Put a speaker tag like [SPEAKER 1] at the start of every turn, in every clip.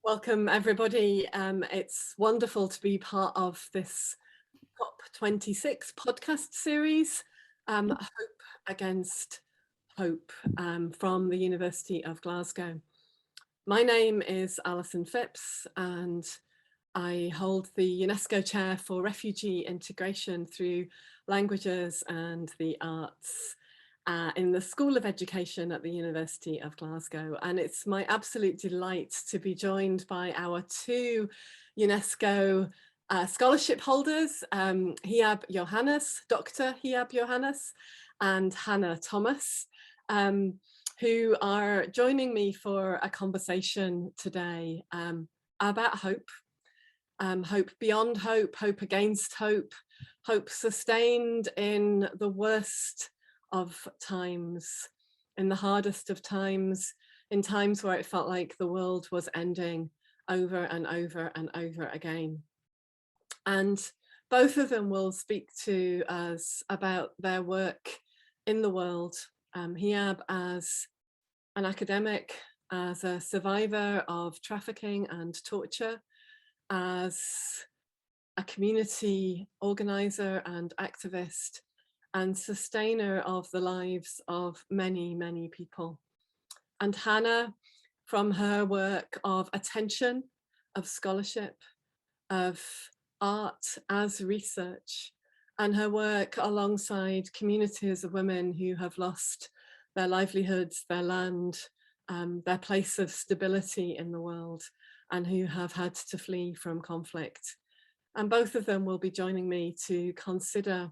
[SPEAKER 1] Welcome everybody. It's wonderful to be part of this COP26 podcast series, Hope Against Hope, from the University of Glasgow. My name is Alison Phipps and I hold the UNESCO Chair for Refugee Integration through Languages and the Arts in the School of Education at the University of Glasgow. And it's my absolute delight to be joined by our two UNESCO scholarship holders, Hyab Yohannes, Dr. Hyab Yohannes, and Hannah Thomas, who are joining me for a conversation today about hope. Hope beyond hope, hope against hope, hope sustained in the worst of times, in the hardest of times, in times where it felt like the world was ending over and over and over again. And both of them will speak to us about their work in the world. Hyab as an academic, as a survivor of trafficking and torture, as a community organizer and activist, and sustainer of the lives of many, many people. And Hannah, from her work of attention, of scholarship, of art as research, and her work alongside communities of women who have lost their livelihoods, their land, their place of stability in the world, and who have had to flee from conflict. And both of them will be joining me to consider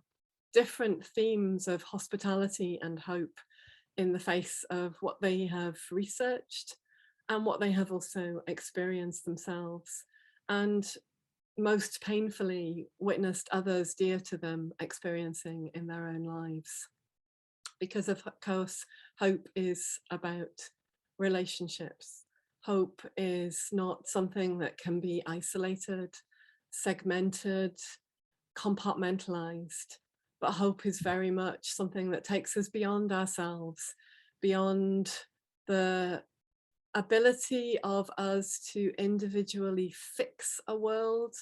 [SPEAKER 1] different themes of hospitality and hope in the face of what they have researched and what they have also experienced themselves, and most painfully witnessed others dear to them experiencing in their own lives. Because of course, hope is about relationships. Hope is not something that can be isolated, segmented, compartmentalized, but hope is very much something that takes us beyond ourselves, beyond the ability of us to individually fix a world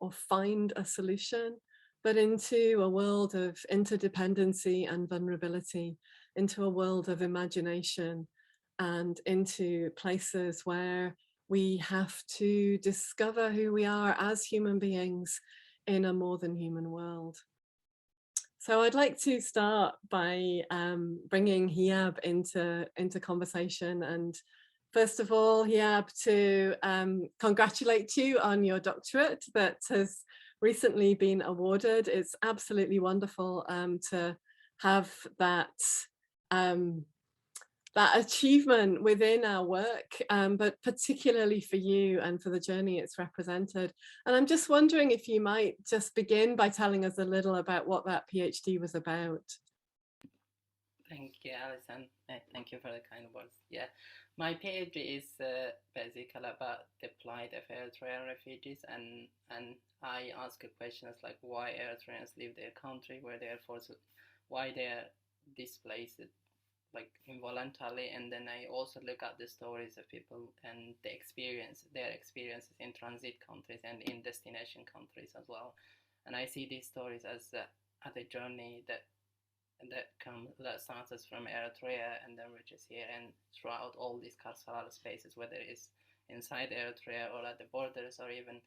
[SPEAKER 1] or find a solution, but into a world of interdependency and vulnerability, into a world of imagination, and into places where we have to discover who we are as human beings in a more than human world. So I'd like to start by bringing Hyab into conversation, and first of all, Hyab, to congratulate you on your doctorate that has recently been awarded. It's absolutely wonderful to have that that achievement within our work, but particularly for you and for the journey it's represented. And I'm just wondering if you might just begin by telling us a little about what that PhD was about.
[SPEAKER 2] Thank you, Alison. Thank you for the kind words. Yeah, my PhD is basically about the plight of Eritrean refugees, and I ask questions like why Eritreans leave their country, where they are forced, why they are displaced, like involuntarily, and then I also look at the stories of people and their experiences in transit countries and in destination countries as well. And I see these stories as a journey that starts from Eritrea and then reaches here and throughout all these carceral spaces, whether it's inside Eritrea or at the borders or even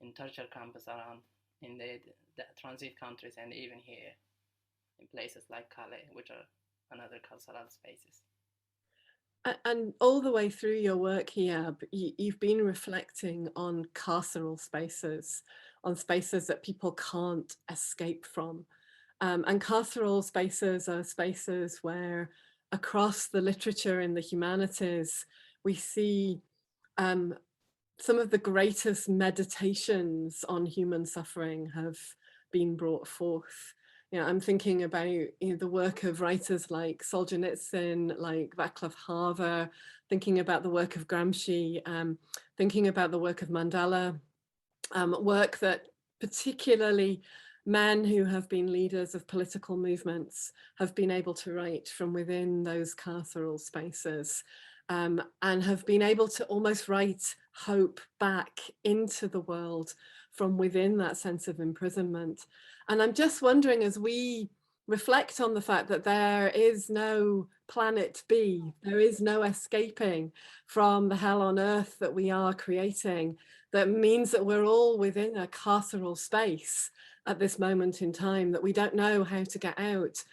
[SPEAKER 2] in torture camps around in the transit countries, and even here in places like Calais, which are another carceral spaces.
[SPEAKER 1] And all the way through your work here, you've been reflecting on carceral spaces, on spaces that people can't escape from. And carceral spaces are spaces where across the literature in the humanities, we see some of the greatest meditations on human suffering have been brought forth. You know, I'm thinking about the work of writers like Solzhenitsyn, like Václav Havel, thinking about the work of Gramsci, thinking about the work of Mandela, work that particularly men who have been leaders of political movements have been able to write from within those carceral spaces, and have been able to almost write hope back into the world from within that sense of imprisonment. And I'm just wondering, as we reflect on the fact that there is no planet B, there is no escaping from the hell on earth that we are creating, that means that we're all within a carceral space at this moment in time, that we don't know how to get out,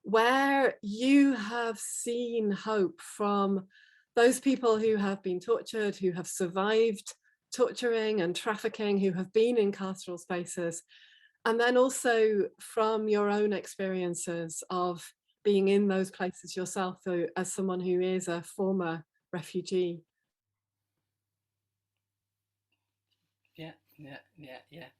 [SPEAKER 1] where you have seen hope from those people who have been tortured, who have survived torturing and trafficking, who have been in carceral spaces, and then also from your own experiences of being in those places yourself, as someone who is a former refugee.
[SPEAKER 2] Yeah,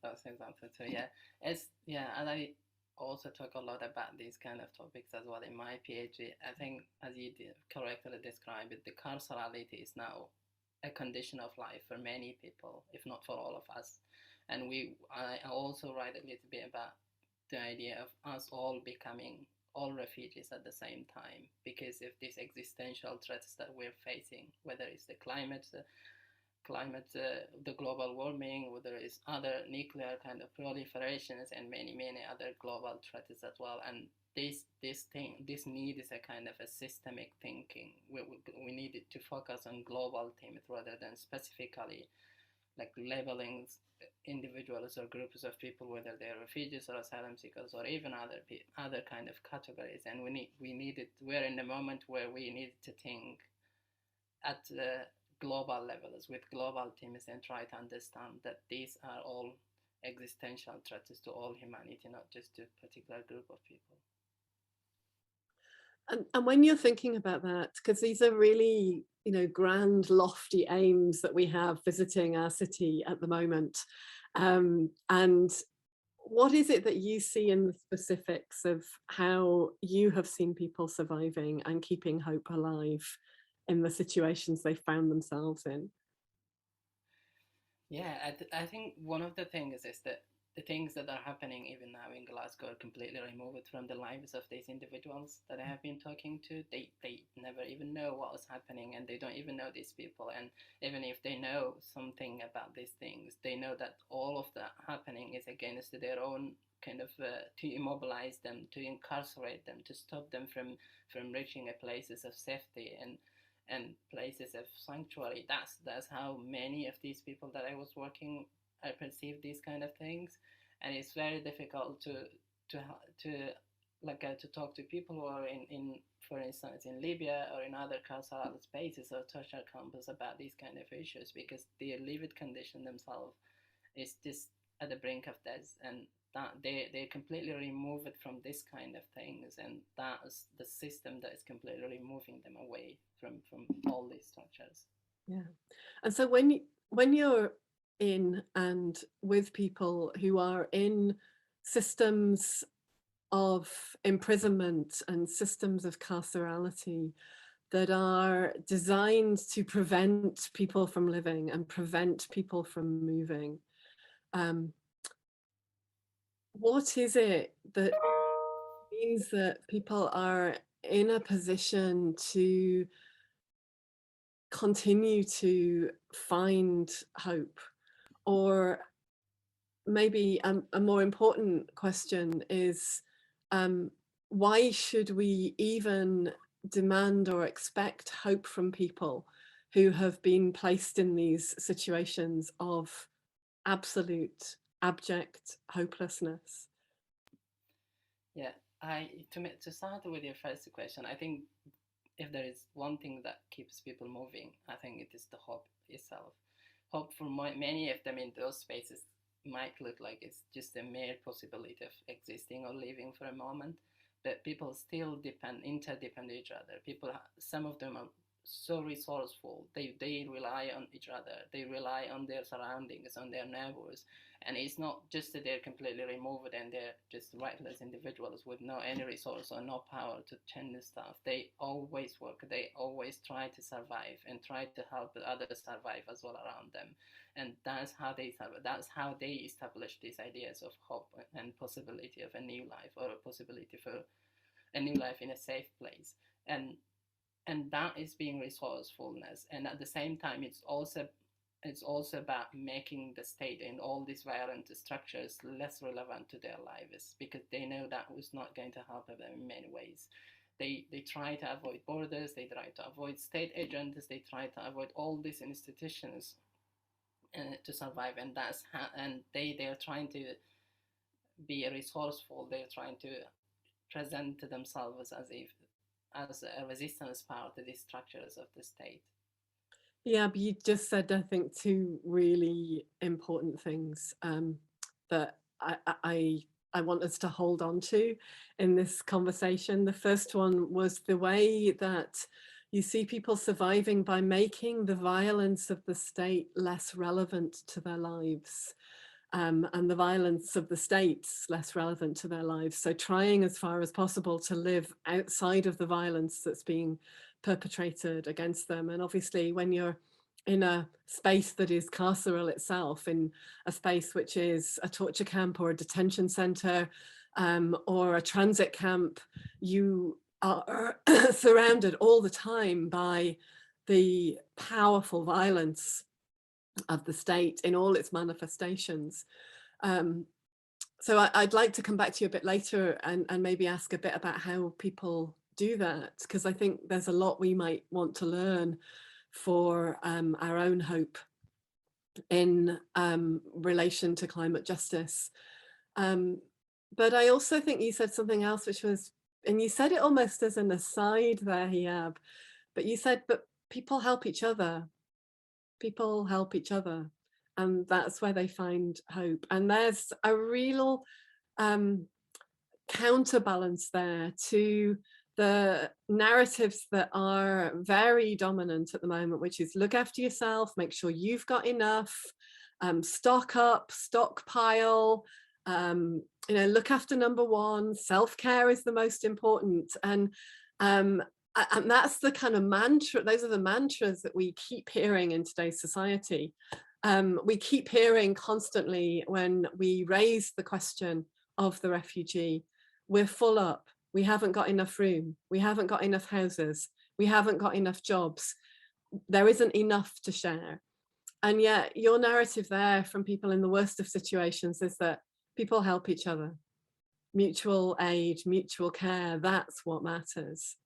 [SPEAKER 2] that's exactly so. And I also talk a lot about these kind of topics as well in my PhD. I think, as you correctly described it, the carcerality is now a condition of life for many people, if not for all of us. And I also write a little bit about the idea of us all becoming all refugees at the same time, because of these existential threats that we're facing, whether it's the the global warming, whether it's other nuclear kind of proliferations, and many other global threats as well. And this need is a kind of a systemic thinking. We needed to focus on global themes rather than specifically like labeling individuals or groups of people, whether they're refugees or asylum seekers or even other kind of categories. And we're in the moment where we need to think at the global levels with global teams and try to understand that these are all existential threats to all humanity, not just to a particular group of people.
[SPEAKER 1] And when you're thinking about that, because these are really, grand, lofty aims that we have visiting our city at the moment, and what is it that you see in the specifics of how you have seen people surviving and keeping hope alive in the situations they found themselves in?
[SPEAKER 2] Yeah, I think one of the things is that the things that are happening even now in Glasgow are completely removed from the lives of these individuals that I have been talking to. They never even know what was happening, and they don't even know these people. And even if they know something about these things, they know that all of that happening is against their own kind of to immobilize them, to incarcerate them, to stop them from reaching a places of safety and places of sanctuary. That's how many of these people that I was working, I perceive these kind of things. And it's very difficult to to talk to people who are in for instance in Libya or in other carceral spaces or torture camps about these kind of issues, because their lived condition themselves is just at the brink of death, and that they're completely removed from this kind of things, and that is the system that is completely removing them away from all these structures.
[SPEAKER 1] Yeah. And so when you're in and with people who are in systems of imprisonment and systems of carcerality that are designed to prevent people from living and prevent people from moving, what is it that means that people are in a position to continue to find hope? Or maybe a more important question is, why should we even demand or expect hope from people who have been placed in these situations of absolute, abject hopelessness?
[SPEAKER 2] Yeah, to start with your first question, I think if there is one thing that keeps people moving, I think it is the hope itself. Hope for many of them in those spaces might look like it's just a mere possibility of existing or living for a moment, but people still interdepend each other. Some of them are so resourceful. They rely on each other. They rely on their surroundings, on their neighbors, and it's not just that they're completely removed and they're just rightless individuals with no any resource or no power to change the stuff. They always work. They always try to survive and try to help others survive as well around them, and that's how they survive. That's how they establish these ideas of hope and possibility of a new life, or a possibility for a new life in a safe place. And that is being resourcefulness, and at the same time it's also it's also about making the state and all these violent structures less relevant to their lives, because they know that was not going to help them in many ways. They try to avoid borders, they try to avoid state agents, they try to avoid all these institutions to survive, and they're trying to be resourceful. They're trying to present themselves as if as a resistance power to these structures of the state.
[SPEAKER 1] Yeah, but you just said, I think, two really important things that I want us to hold on to in this conversation. The first one was the way that you see people surviving by making the violence of the state less relevant to their lives. And the violence of the states less relevant to their lives. So trying as far as possible to live outside of the violence that's being perpetrated against them. And obviously when you're in a space that is carceral itself, in a space which is a torture camp or a detention center or a transit camp, you are surrounded all the time by the powerful violence of the state in all its manifestations. So I'd like to come back to you a bit later and maybe ask a bit about how people do that, because I think there's a lot we might want to learn for our own hope in relation to climate justice. But I also think you said something else, which was, and you said it almost as an aside there, Hyab, but you said, but people help each other. People help each other, and that's where they find hope. And there's a real counterbalance there to the narratives that are very dominant at the moment, which is look after yourself, make sure you've got enough, stock up, stockpile, look after number one, self-care is the most important. And that's the kind of mantra, those are the mantras that we keep hearing in today's society. We keep hearing constantly when we raise the question of the refugee, we're full up, we haven't got enough room, we haven't got enough houses, we haven't got enough jobs, there isn't enough to share. And yet your narrative there from people in the worst of situations is that people help each other. Mutual aid, mutual care, that's what matters.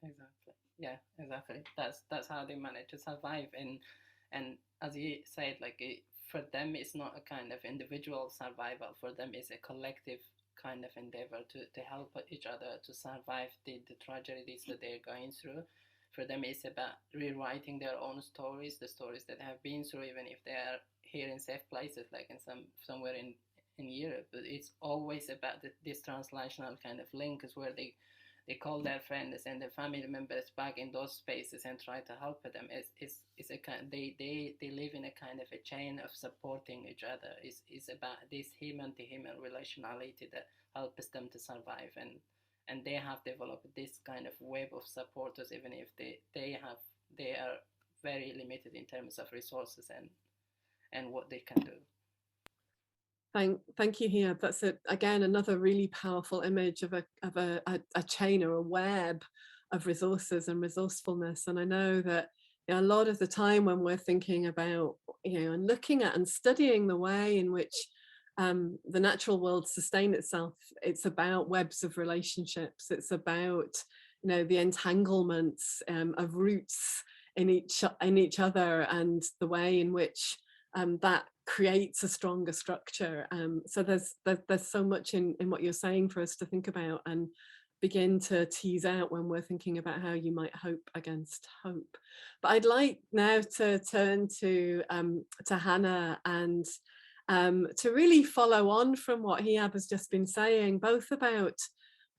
[SPEAKER 2] Exactly. Yeah, exactly. That's how they manage to survive. And as you said, like for them, it's not a kind of individual survival. For them, it's a collective kind of endeavor to help each other to survive the tragedies that they're going through. For them, it's about rewriting their own stories, the stories that have been through, even if they are here in safe places, like in somewhere in Europe. But it's always about this translational kind of link, is where they call their friends and their family members back in those spaces and try to help them. It's a kind, they live in a kind of a chain of supporting each other. It's about this human to human relationality that helps them to survive, and they have developed this kind of web of supporters, even if they are very limited in terms of resources and what they can do.
[SPEAKER 1] Thank you, Hyab. That's again another really powerful image of a chain or a web of resources and resourcefulness. And I know that a lot of the time when we're thinking about and looking at and studying the way in which the natural world sustains itself, it's about webs of relationships. It's about the entanglements of roots in each other, and the way in which that creates a stronger structure. So there's so much in what you're saying for us to think about and begin to tease out when we're thinking about how you might hope against hope. But I'd like now to turn to Hannah and to really follow on from what Hyab has just been saying, both about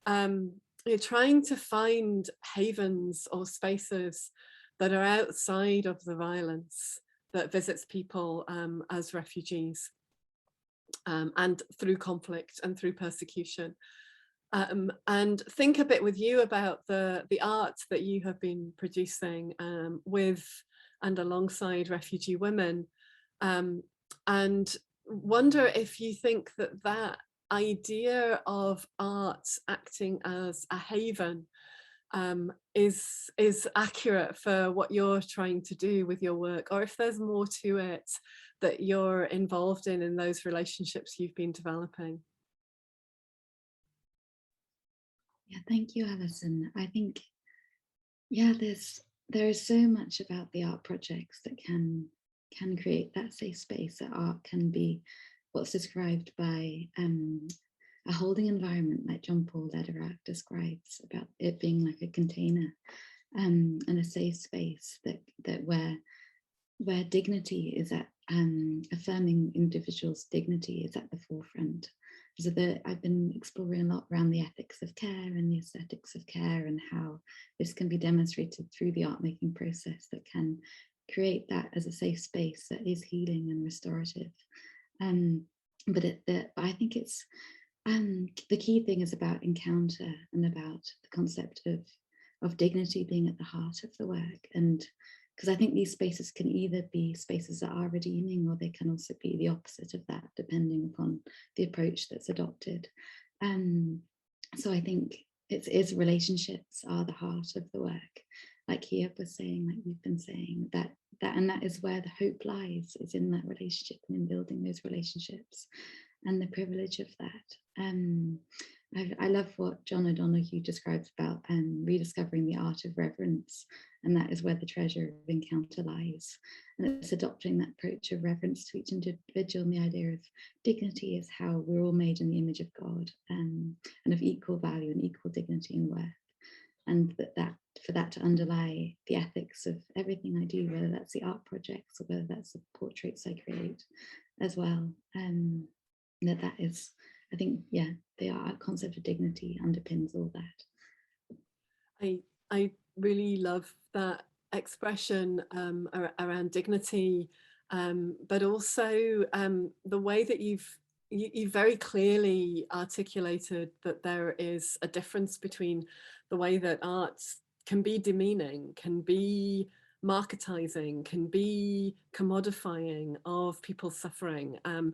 [SPEAKER 1] trying to find havens or spaces that are outside of the violence that visits people as refugees and through conflict and through persecution. And think a bit with you about the art that you have been producing with and alongside refugee women, and wonder if you think that idea of art acting as a haven is accurate for what you're trying to do with your work, or if there's more to it that you're involved in those relationships you've been developing.
[SPEAKER 3] Yeah, thank you, Alison. I think, yeah, there is so much about the art projects that can create that safe space. That art can be what's described by a holding environment, like John Paul Lederach describes, about it being like a container and a safe space that where dignity is at, affirming individuals' dignity is at the forefront. So I've been exploring a lot around the ethics of care and the aesthetics of care, and how this can be demonstrated through the art making process that can create that as a safe space that is healing and restorative. But I think it's the key thing is about encounter and about the concept of dignity being at the heart of the work. And because I think these spaces can either be spaces that are redeeming, or they can also be the opposite of that, depending upon the approach that's adopted. So I think it's relationships are the heart of the work, like Hyab was saying, like you've been saying, that is where the hope lies, is in that relationship and in building those relationships, and the privilege of that. I love what John O'Donoghue describes about rediscovering the art of reverence, and that is where the treasure of encounter lies. And it's adopting that approach of reverence to each individual, and the idea of dignity is how we're all made in the image of God, and of equal value and equal dignity and worth. And that for that to underlie the ethics of everything I do, whether that's the art projects or whether that's the portraits I create as well. That is, I think, yeah, the art concept of dignity underpins all that.
[SPEAKER 1] I really love that expression around dignity, but also the way that you've very clearly articulated that there is a difference between the way that art can be demeaning, can be marketizing, can be commodifying of people's suffering. And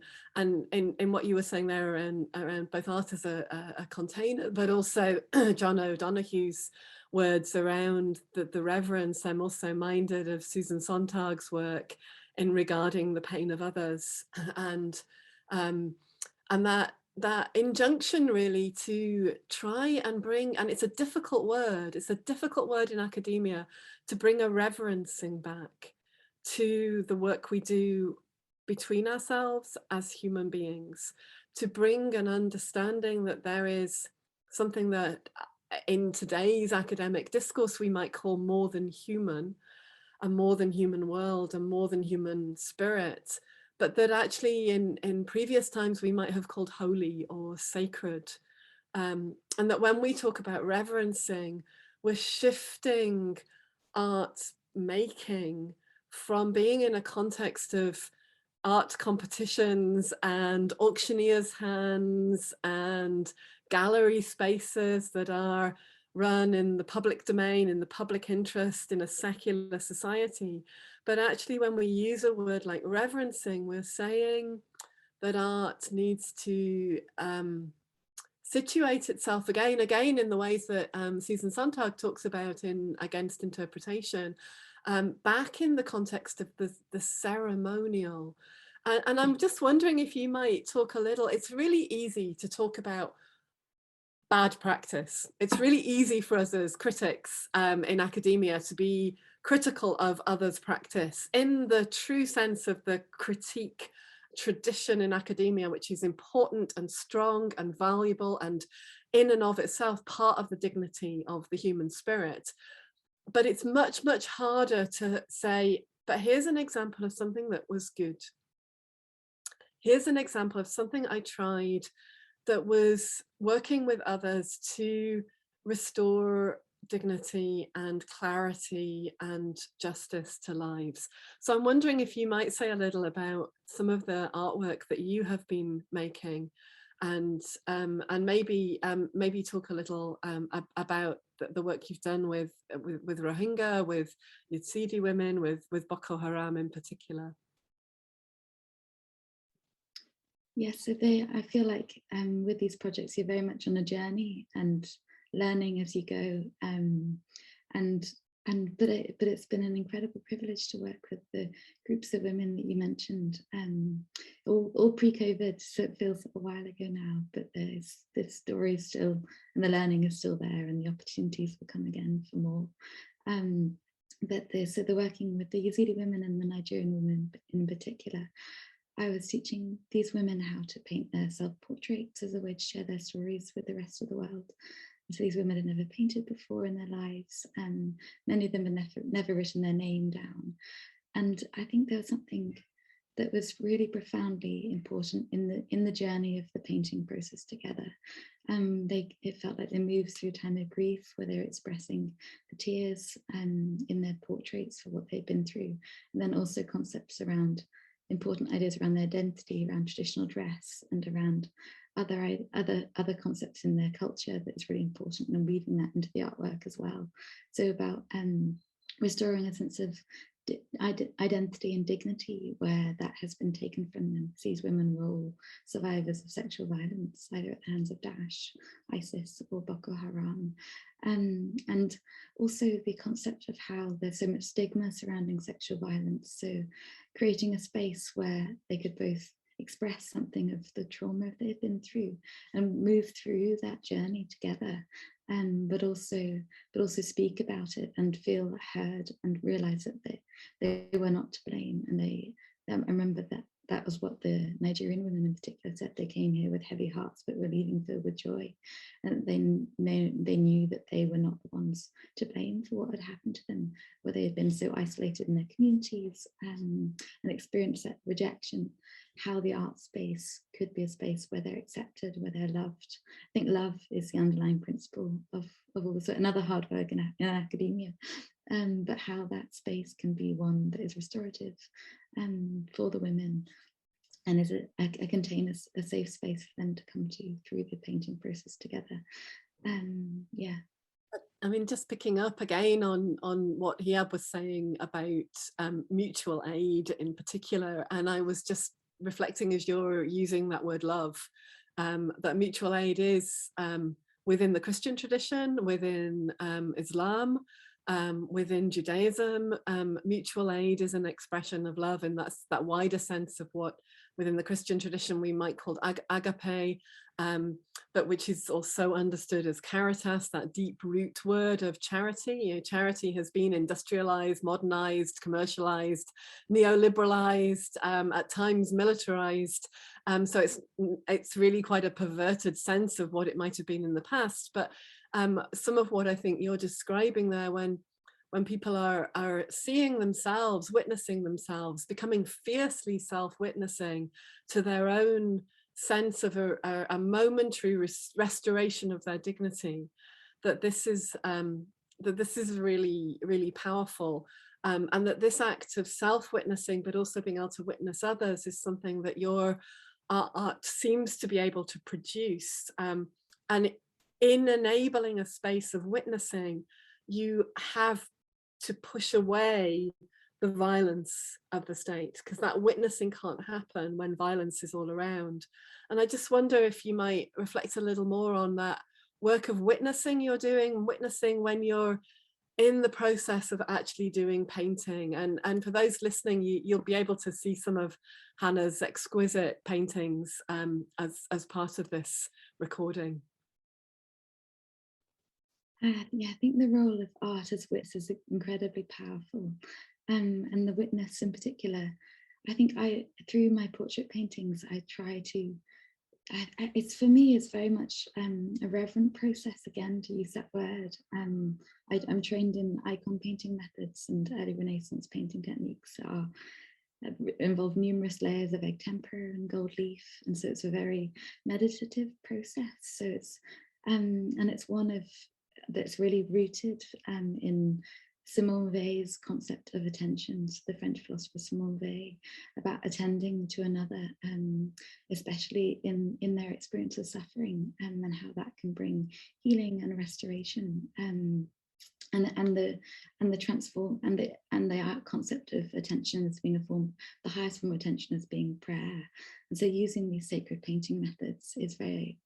[SPEAKER 1] in what you were saying there around both art as a container, but also John O'Donoghue's words around the reverence. I'm also minded of Susan Sontag's work in regarding the pain of others, and that injunction really to try and bring, and it's a difficult word in academia, to bring a reverencing back to the work we do between ourselves as human beings, to bring an understanding that there is something that in today's academic discourse we might call more than human, a more than human world, a more than human spirit, but that actually in previous times we might have called holy or sacred. And that when we talk about reverencing, we're shifting art making from being in a context of art competitions and auctioneers' hands and gallery spaces that are run in the public domain, in the public interest, in a secular society. But actually, when we use a word like reverencing, we're saying that art needs to situate itself again in the ways that Susan Sontag talks about in Against Interpretation, back in the context of the ceremonial. And I'm just wondering if you might talk a little, it's really easy to talk about bad practice. It's really easy for us as critics in academia to be critical of others' practice in the true sense of the critique tradition in academia, which is important and strong and valuable and in and of itself part of the dignity of the human spirit. But it's much, much harder to say, but here's an example of something that was good. Here's an example of something I tried that was working with others to restore dignity and clarity and justice to lives. So I'm wondering if you might say a little about some of the artwork that you have been making, and maybe talk a little about the work you've done with Rohingya, with Yazidi women, with Boko Haram in particular.
[SPEAKER 3] Yes, so I feel like with these projects, you're very much on a journey and learning as you go, but it's been an incredible privilege to work with the groups of women that you mentioned, all pre-COVID, so it feels a while ago now, but this story is still, and the learning is still there, and the opportunities will come again for more. So the working with the Yazidi women and the Nigerian women in particular, I was teaching these women how to paint their self-portraits as a way to share their stories with the rest of the world. So these women had never painted before in their lives, and many of them had never written their name down. And I think there was something that was really profoundly important in the journey of the painting process together. It felt like they moved through a time of grief where they were expressing the tears in their portraits for what they'd been through, and then also concepts around important ideas around their identity, around traditional dress, and around other concepts in their culture that's really important, and weaving that into the artwork as well. So about restoring a sense of identity and dignity where that has been taken from them. These women were all survivors of sexual violence, either at the hands of Daesh, ISIS, or Boko Haram. And also the concept of how there's so much stigma surrounding sexual violence. So creating a space where they could both express something of the trauma they've been through and move through that journey together, but also speak about it and feel heard and realize that they were not to blame. And I remember that was what the Nigerian women in particular said. They came here with heavy hearts but were leaving filled with joy, and they knew that they were not the ones to blame for what had happened to them, where they had been so isolated in their communities and experienced that rejection. How the art space could be a space where they're accepted, where they're loved. I think love is the underlying principle of all this, another hard work in academia, but how that space can be one that is restorative for the women, and is a container, a safe space for them to come to through the painting process together. Yeah.
[SPEAKER 1] I mean, just picking up again on what Hyab was saying about mutual aid in particular, and I was just reflecting as you're using that word love, that mutual aid is within the Christian tradition, within Islam, within Judaism. Mutual aid is an expression of love, and that's that wider sense of what within the Christian tradition we might call agape, but which is also understood as caritas, that deep root word of charity. You know, charity has been industrialized, modernized, commercialized, neoliberalized, at times militarized. So it's really quite a perverted sense of what it might have been in the past. But some of what I think you're describing there, when people are seeing themselves, witnessing themselves, becoming fiercely self-witnessing to their own sense of a momentary restoration of their dignity, that this is really, really powerful, and that this act of self-witnessing, but also being able to witness others, is something that your art seems to be able to produce. And in enabling a space of witnessing, you have to push away the violence of the state, because that witnessing can't happen when violence is all around. And I just wonder if you might reflect a little more on that work of witnessing you're doing, witnessing when you're in the process of actually doing painting. And for those listening, you'll be able to see some of Hannah's exquisite paintings as part of this recording.
[SPEAKER 3] Yeah, I think the role of art as witness is incredibly powerful, and the witness in particular. I think through my portrait paintings, I try to. It's for me, it's very much a reverent process, again, to use that word. I'm trained in icon painting methods, and early Renaissance painting techniques involve numerous layers of egg tempera and gold leaf, and so it's a very meditative process. So it's and it's one that's really rooted in Simone Weil's concept of attention, so the French philosopher Simone Weil, about attending to another, especially in their experience of suffering, and how that can bring healing and restoration. And the transform and the concept of attention as being a form, the highest form of attention as being prayer. And so using these sacred painting methods is a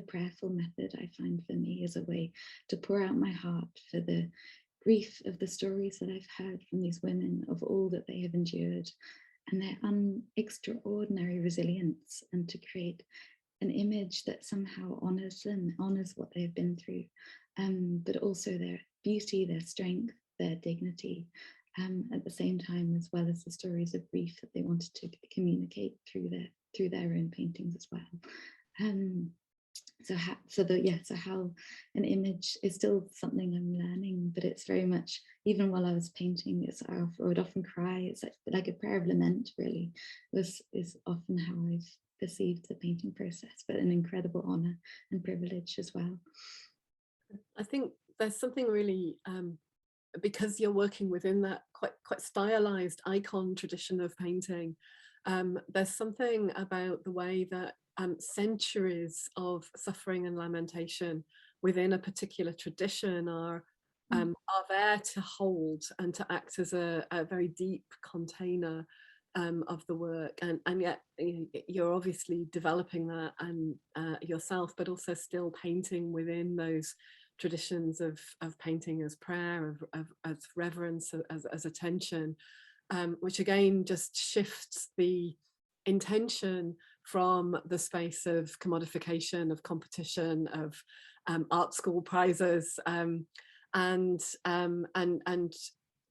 [SPEAKER 3] prayerful method, I find, for me, as a way to pour out my heart for the grief of the stories that I've heard from these women, of all that they have endured and their extraordinary resilience, and to create an image that somehow honors them, honors what they've been through, but also their beauty, their strength, their dignity, at the same time, as well as the stories of grief that they wanted to communicate through their own paintings as well. So how an image is still something I'm learning, but it's very much, even while I was painting, I would often cry. It's like a prayer of lament, really, is often how I've perceived the painting process, but an incredible honor and privilege as well.
[SPEAKER 1] I think there's something really, because you're working within that quite stylized icon tradition of painting, there's something about the way that centuries of suffering and lamentation within a particular tradition are there to hold and to act as a very deep container of the work, and yet you're obviously developing that and yourself, but also still painting within those traditions of painting as prayer, as reverence, as attention, which again just shifts the intention from the space of commodification, of competition, of art school prizes, and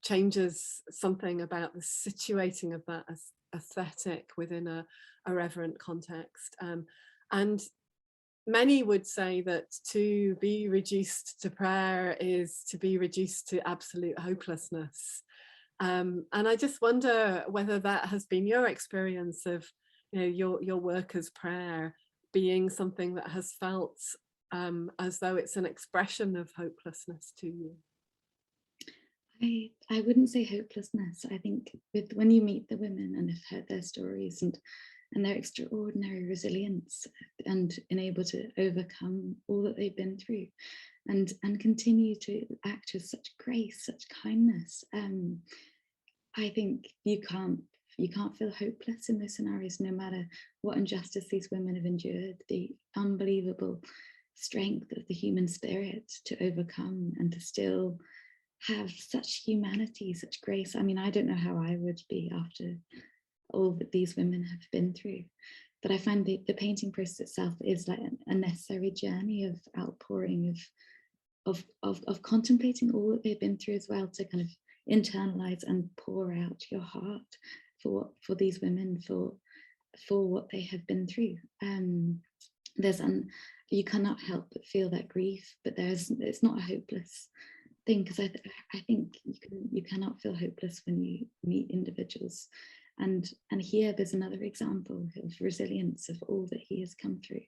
[SPEAKER 1] changes something about the situating of that as aesthetic within a reverent context. And many would say that to be reduced to prayer is to be reduced to absolute hopelessness. And I just wonder whether that has been your experience of your work as prayer being something that has felt as though it's an expression of hopelessness to you.
[SPEAKER 3] I wouldn't say hopelessness. I think when you meet the women and have heard their stories and their extraordinary resilience and able to overcome all that they've been through and continue to act with such grace, such kindness, I think you can't feel hopeless in those scenarios, no matter what injustice these women have endured, the unbelievable strength of the human spirit to overcome and to still have such humanity, such grace. I mean, I don't know how I would be after all that these women have been through, but I find the painting process itself is like a necessary journey of outpouring, of contemplating all that they've been through as well, to kind of internalize and pour out your heart for these women, for what they have been through. You cannot help but feel that grief, but it's not a hopeless thing, because I think you cannot feel hopeless when you meet individuals. And here there's another example of resilience, of all that he has come through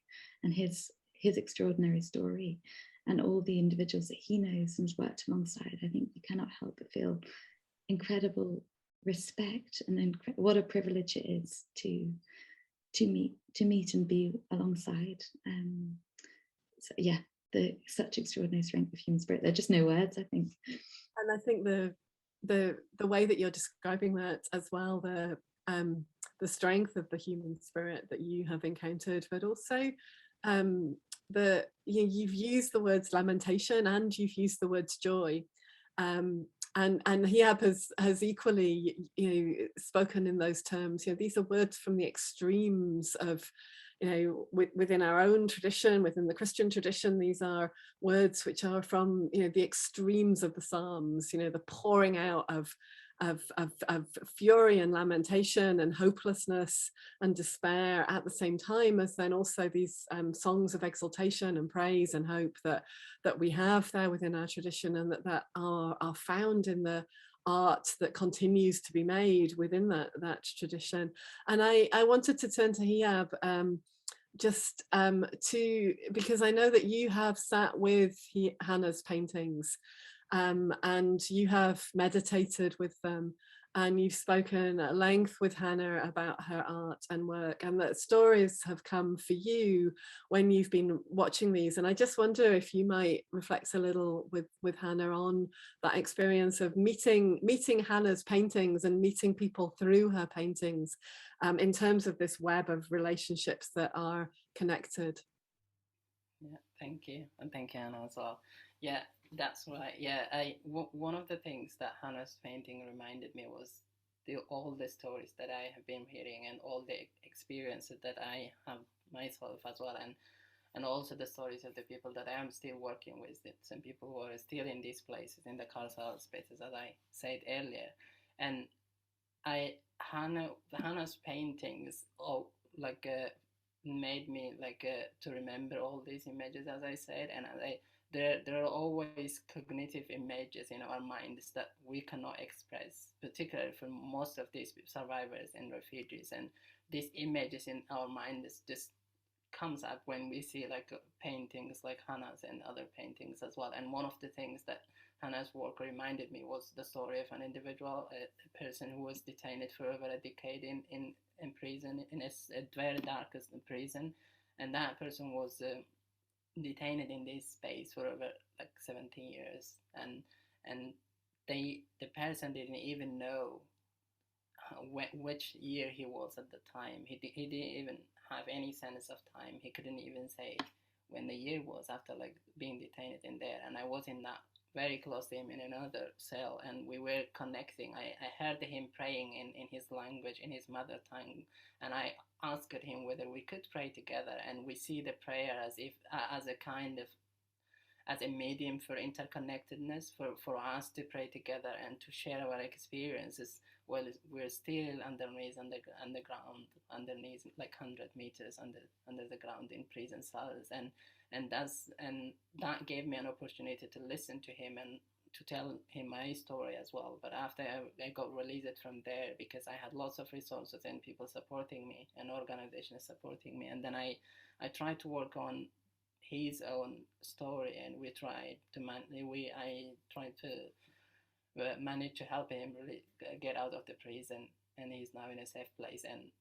[SPEAKER 3] and his extraordinary story and all the individuals that he knows and has worked alongside. I think you cannot help but feel incredible respect, and what a privilege it is to meet and be alongside. So yeah, such extraordinary strength of human spirit. There are just no words, I think.
[SPEAKER 1] And I think the way that you're describing that as well, the strength of the human spirit that you have encountered, but also you've used the words lamentation and you've used the words joy, and Hyab has equally spoken in those terms. These are words from the extremes of within our own tradition, within the Christian tradition. These are words which are from the extremes of the Psalms, the pouring out of fury and lamentation and hopelessness and despair, at the same time as then also these songs of exaltation and praise and hope that we have there within our tradition, and that are found in the art that continues to be made within that tradition. And I wanted to turn to Hyab just because I know that you have sat with Hannah's paintings and you have meditated with them, and you've spoken at length with Hannah about her art and work, and that stories have come for you when you've been watching these. And I just wonder if you might reflect a little with Hannah on that experience of meeting Hannah's paintings and meeting people through her paintings, in terms of this web of relationships that are connected.
[SPEAKER 2] Yeah, thank you, and thank you, Hannah, as well. Yeah, that's right. Yeah, one of the things that Hannah's painting reminded me was all the stories that I have been hearing and all the experiences that I have myself as well, and also the stories of the people that I am still working with. Some people who are still in these places, in the cultural spaces, as I said earlier, and Hannah's paintings all like made me like to remember all these images, as I said, and there are always cognitive images in our minds that we cannot express, particularly for most of these survivors and refugees, and these images in our minds just comes up when we see like paintings like Hannah's and other paintings as well. And one of the things that Hannah's work reminded me was the story of an individual, a person who was detained for over a decade in prison, in a very darkest prison, and that person was detained in this space for over like 17 years, and the person didn't even know which year he was at the time. He didn't even have any sense of time. He couldn't even say when the year was after like being detained in there. And I was in that very close to him in another cell, and we were connecting. I heard him praying in his language, in his mother tongue, and I asked him whether we could pray together. And we see the prayer as if as a kind of as a medium for interconnectedness, for us to pray together and to share our experiences while we're still underground, underneath like 100 meters under the ground in prison cells. And that gave me an opportunity to listen to him and to tell him my story as well. But after I got released from there, because I had lots of resources and people supporting me and organizations supporting me, and then I tried to work on his own story, and I tried to manage to help him really get out of the prison, and he's now in a safe place. And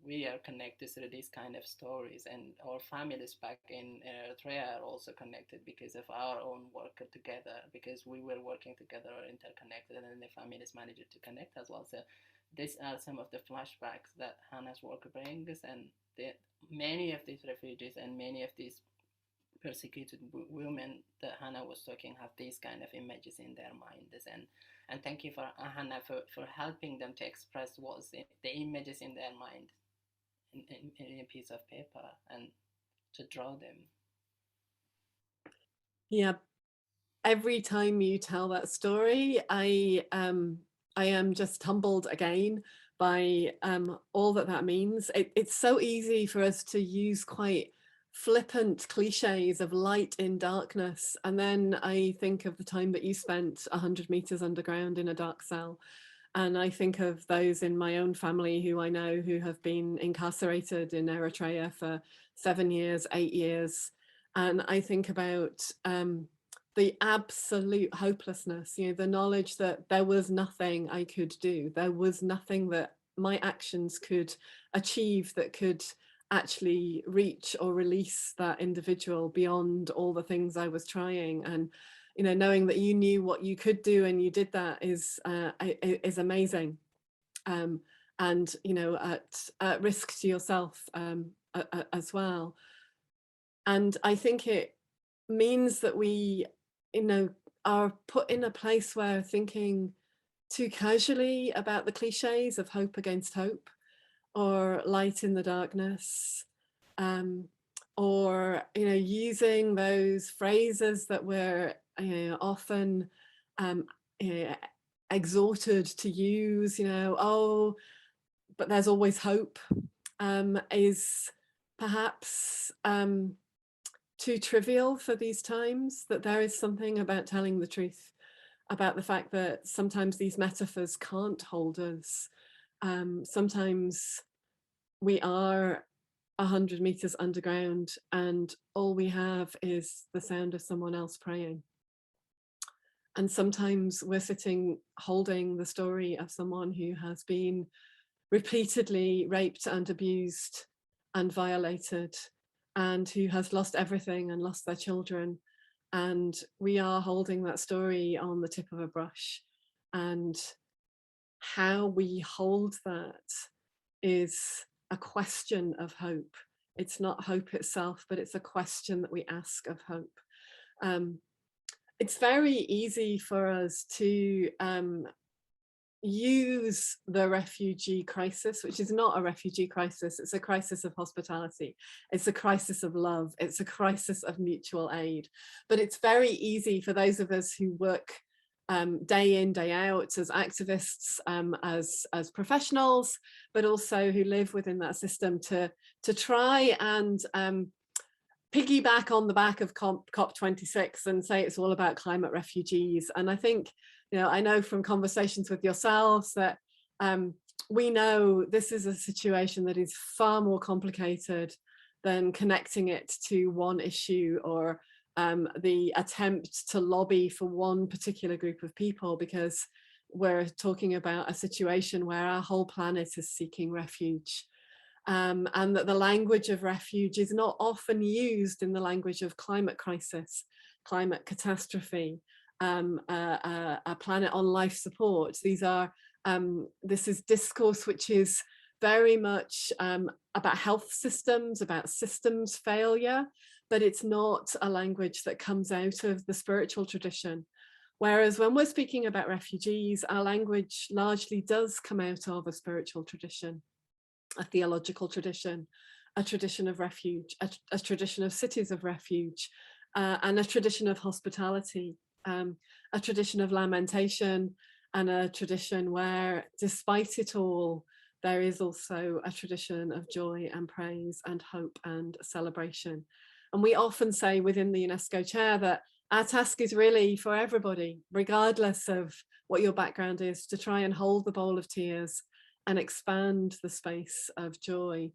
[SPEAKER 2] we are connected through these kind of stories, and our families back in Eritrea are also connected because of our own work together, because we were working together or interconnected, and then the families managed to connect as well. So these are some of the flashbacks that Hannah's work brings, and many of these refugees and many of these persecuted women that Hannah was talking have these kind of images in their minds. And thank you for Hannah for helping them to express what's the images in their mind in a piece of paper and to draw them.
[SPEAKER 1] Yeah, every time you tell that story, I am just humbled again by all that means. It's so easy for us to use quite flippant cliches of light in darkness, and then I think of the time that you spent 100 meters underground in a dark cell, and I think of those in my own family who I know who have been incarcerated in Eritrea for 7 years, 8 years, and I think about the absolute hopelessness, the knowledge that there was nothing I could do, there was nothing that my actions could achieve that could actually reach or release that individual beyond all the things I was trying. And knowing that you knew what you could do and you did that is amazing, and at risk to yourself as well. And I think it means that we are put in a place where thinking too casually about the cliches of hope against hope, or light in the darkness, or using those phrases that we're often exhorted to use, oh, but there's always hope, is perhaps too trivial for these times, that there is something about telling the truth, about the fact that sometimes these metaphors can't hold us. Sometimes we are 100 meters underground and all we have is the sound of someone else praying. And sometimes we're sitting holding the story of someone who has been repeatedly raped and abused and violated, and who has lost everything and lost their children. And we are holding that story on the tip of a brush. And how we hold that is a question of hope. It's not hope itself, but it's a question that we ask of hope. It's very easy for us to use the refugee crisis, which is not a refugee crisis, it's a crisis of hospitality, it's a crisis of love, it's a crisis of mutual aid. But it's very easy for those of us who work day in, day out as activists, as professionals, but also who live within that system, to try and piggyback on the back of COP26 and say it's all about climate refugees. And I think, I know from conversations with yourselves that we know this is a situation that is far more complicated than connecting it to one issue, or the attempt to lobby for one particular group of people, because we're talking about a situation where our whole planet is seeking refuge. And that the language of refuge is not often used in the language of climate crisis, climate catastrophe, a planet on life support. This is discourse which is very much about health systems, about systems failure, but it's not a language that comes out of the spiritual tradition. Whereas when we're speaking about refugees, our language largely does come out of a spiritual tradition, a theological tradition, a tradition of refuge, a tradition of cities of refuge, and a tradition of hospitality, a tradition of lamentation, and a tradition where, despite it all, there is also a tradition of joy and praise and hope and celebration. And we often say within the UNESCO chair that our task is really for everybody, regardless of what your background is, to try and hold the bowl of tears and expand the space of joy.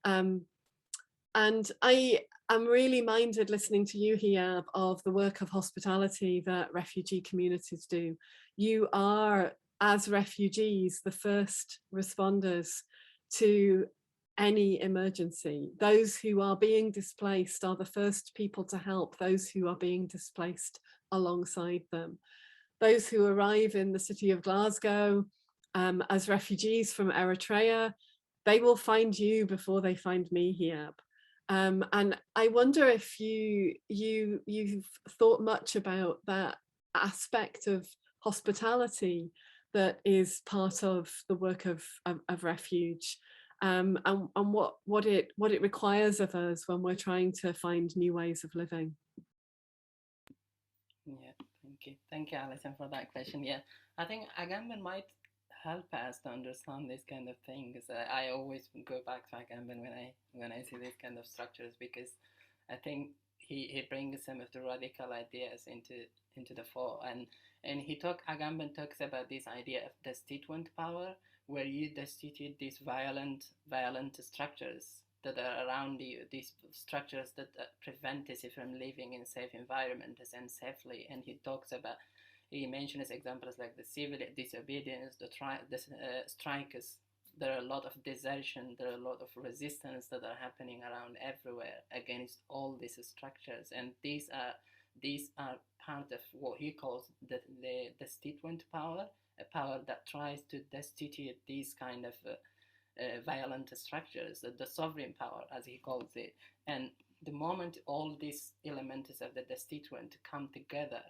[SPEAKER 1] And I am really minded, listening to you, Hyab, of the work of hospitality that refugee communities do. You are, as refugees, the first responders to any emergency. Those who are being displaced are the first people to help those who are being displaced alongside them. Those who arrive in the city of Glasgow as refugees from Eritrea, they will find you before they find me, Hyab. And I wonder if you've thought much about that aspect of hospitality that is part of the work of refuge, and what it requires of us when we're trying to find new ways of living.
[SPEAKER 2] Yeah, thank you, Alison, for that question. Yeah, I think Agamben might help us to understand this kind of things. I always go back to Agamben when I see these kind of structures, because I think he brings some of the radical ideas into the fore, and Agamben talks about this idea of destituent power, where you destitute these violent structures that are around you, these structures that prevent us from living in safe environments and safely. And he mentions examples like the civil disobedience, the strikers. There are a lot of desertion, there are a lot of resistance that are happening around everywhere against all these structures, and these are part of what he calls the destituent power, a power that tries to destitute these kind of violent structures, the sovereign power, as he calls it. And the moment all these elements of the destituent come together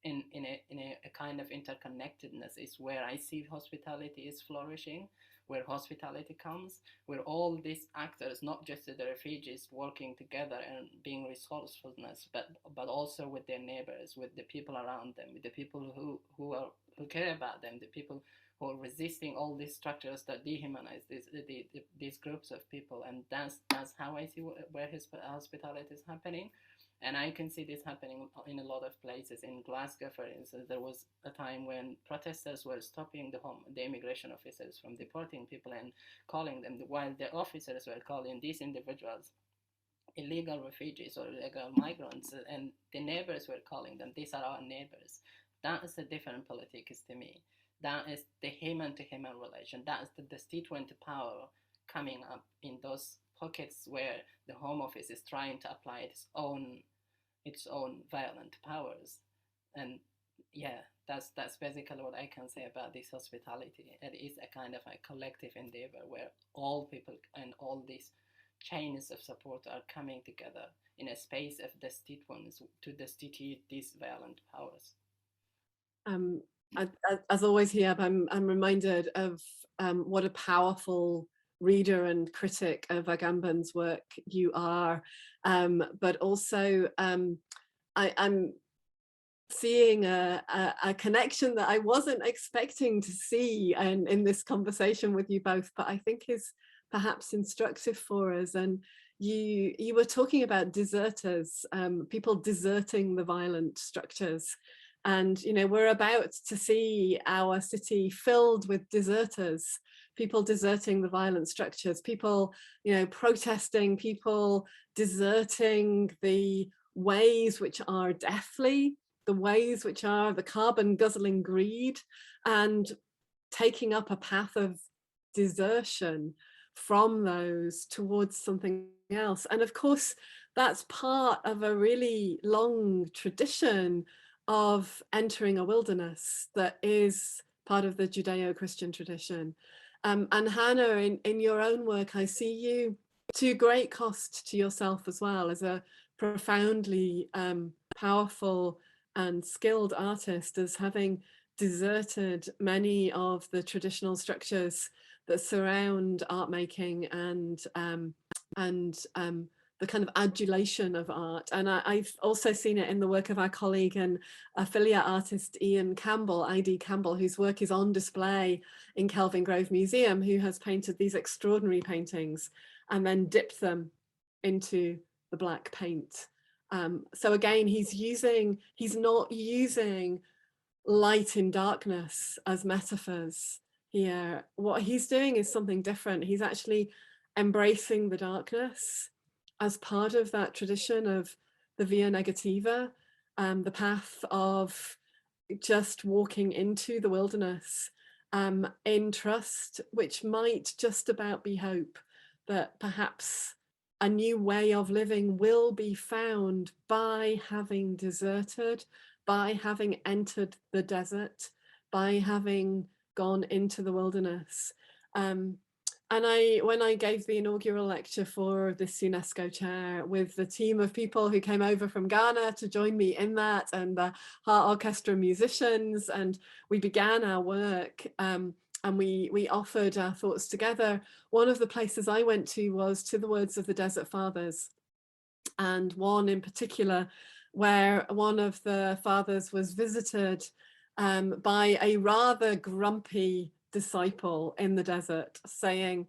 [SPEAKER 2] in a kind of interconnectedness, is where I see hospitality is flourishing, where hospitality comes, where all these actors, not just the refugees, working together and being resourcefulness, but also with their neighbors, with the people around them, with the people who care about them, the people who are resisting all these structures that dehumanize these groups of people. And that's how I see where his hospitality is happening. And I can see this happening in a lot of places. In Glasgow, for instance, there was a time when protesters were stopping the immigration officers from deporting people and calling them, while the officers were calling these individuals illegal refugees or illegal migrants, and the neighbors were calling them, these are our neighbors. That is a different politics to me. That is the human-to-human relation. That is the constituent power coming up in those pockets where the Home Office is trying to apply its own violent powers. And yeah, that's basically what I can say about this hospitality. It is a kind of a collective endeavor where all people and all these chains of support are coming together in a space of destituents to destitute these violent powers.
[SPEAKER 1] As always, Hyab, I'm reminded of what a powerful reader and critic of Agamben's work you are, but also I'm seeing a connection that I wasn't expecting to see in this conversation with you both, but I think is perhaps instructive for us. And you were talking about deserters, people deserting the violent structures. And, you know, we're about to see our city filled with deserters, people deserting the violent structures, people, you know, protesting, people deserting the ways which are deathly, the ways which are the carbon guzzling greed, and taking up a path of desertion from those towards something else. And of course, that's part of a really long tradition of entering a wilderness that is part of the Judeo-Christian tradition. And Hannah, in your own work, I see you, to great cost to yourself as well, as a profoundly powerful and skilled artist, as having deserted many of the traditional structures that surround art making and the kind of adulation of art. And I've also seen it in the work of our colleague and affiliate artist Ian Campbell, ID Campbell, whose work is on display in Kelvin Grove Museum, who has painted these extraordinary paintings and then dipped them into the black paint. So again, he's not using light and darkness as metaphors here. What he's doing is something different. He's actually embracing the darkness as part of that tradition of the via negativa, the path of just walking into the wilderness in trust, which might just about be hope, that perhaps a new way of living will be found by having deserted, by having entered the desert, by having gone into the wilderness. And when I gave the inaugural lecture for this UNESCO chair with the team of people who came over from Ghana to join me in that, and the Heart Orchestra musicians, and we began our work, and we offered our thoughts together, one of the places I went to was to the words of the Desert Fathers, and one in particular where one of the fathers was visited by a rather grumpy disciple in the desert, saying,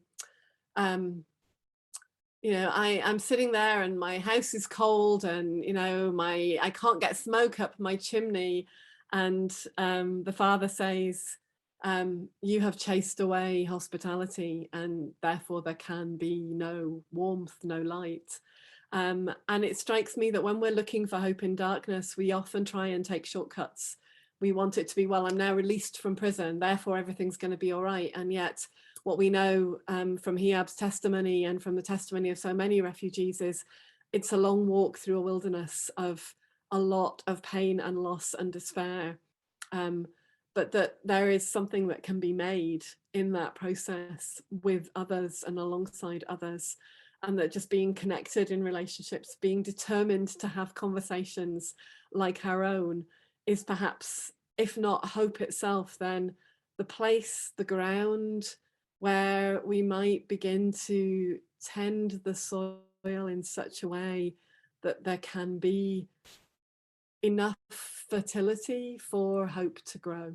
[SPEAKER 1] you know, I'm sitting there and my house is cold, and, you know, I can't get smoke up my chimney. And the father says, you have chased away hospitality, and therefore there can be no warmth, no light. And it strikes me that when we're looking for hope in darkness, we often try and take shortcuts. We want it to be, well, I'm now released from prison, therefore everything's going to be all right. And yet what we know from Hyab's testimony and from the testimony of so many refugees is it's a long walk through a wilderness of a lot of pain and loss and despair. But that there is something that can be made in that process with others and alongside others. And that just being connected in relationships, being determined to have conversations like our own, is perhaps, if not hope itself, then the place, the ground where we might begin to tend the soil in such a way that there can be enough fertility for hope to grow.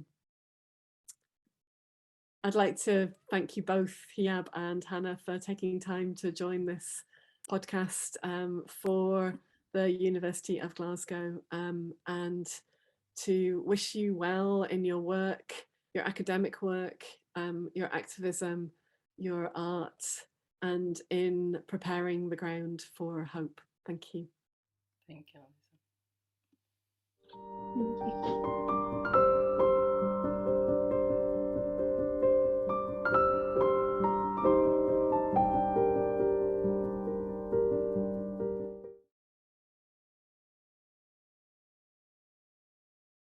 [SPEAKER 1] I'd like to thank you both, Hyab and Hannah, for taking time to join this podcast for the University of Glasgow, and to wish you well in your work, your academic work, your activism, your art, and in preparing the ground for hope. Thank you.
[SPEAKER 2] Thank you.
[SPEAKER 3] Thank you.